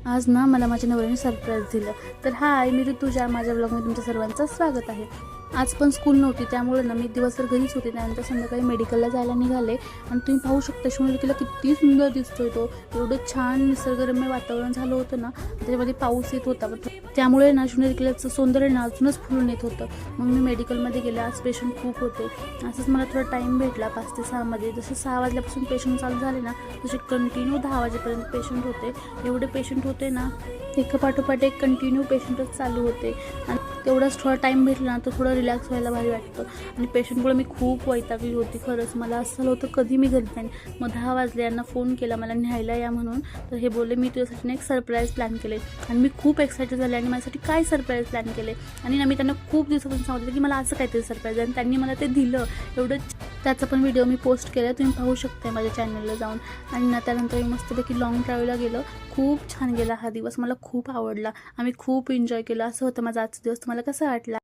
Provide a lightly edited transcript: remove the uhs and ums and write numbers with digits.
आज ना मला माझ्या नवऱ्याने सरप्राईज दिलं. तर हाय, मी ऋतुजा, माझ्या ब्लॉगमध्ये तुमच्या सर्वांचं स्वागत आहे. आज पण स्कूल नव्हती, त्यामुळे ना मी दिवसभर घरीच होते. त्यानंतर संध्याकाळी मेडिकलला जायला निघाले आणि तुम्ही पाहू शकता शिवनेरीला किती सुंदर दिसतोय तो. एवढं छान निसर्गरम्य वातावरण झालं होतं ना, त्याच्यामध्ये पाऊस येत होता. त्यामुळे ना शिवनेरीचं सौंदर्य ना अजूनच फुलून येत होतं. मग मी मेडिकलमध्ये गेले. आज पेशंट खूप होते. असंच मला थोडा टाईम भेटला 5 ते 6 मध्ये. जसं 6 वाजल्यापासून पेशंट चालू झाले ना, तसे कंटिन्यू 10 वाजेपर्यंत पेशंट होते. एवढे पेशंट होते ना, एकापाठोपाठ एक कंटिन्यू पेशंटच चालू होते. आणि तेवढाच थोडा टाईम भेटला ना, तर थोडं रिलॅक्स व्हायला भारी वाटतं. आणि पेशंटमुळे मी खूप वैतागली होती खरंच. मला असं झालं होतं कधी मी घरी जाईन. मग 10 वाजले, यांना फोन केला मला न्यायला या म्हणून. तर हे बोलले मी तुझ्यासाठी एक सरप्राईज प्लॅन केले. आणि मी खूप एक्सायटेड झाले आणि माझ्यासाठी काय सरप्राईज प्लॅन केले. आणि ना मी त्यांना खूप दिवसापासून सांगितलं की मला असं काहीतरी सरप्राईज आहे, आणि त्यांनी मला ते दिलं. एवढं त्याचा पण व्हिडिओ मी पोस्ट केला, तुम्ही पाहू शकता माझ्या चॅनलला जाऊन. आणि ना त्यानंतर मी मस्तपैकी लॉंग ट्रॅव्हलला गेलो. खूप छान गेला हा दिवस, मला खूप आवडला. आम्ही खूप एन्जॉय केलं. असं होतं माझा आजचा दिवस. तुम्हाला कसा वाटला?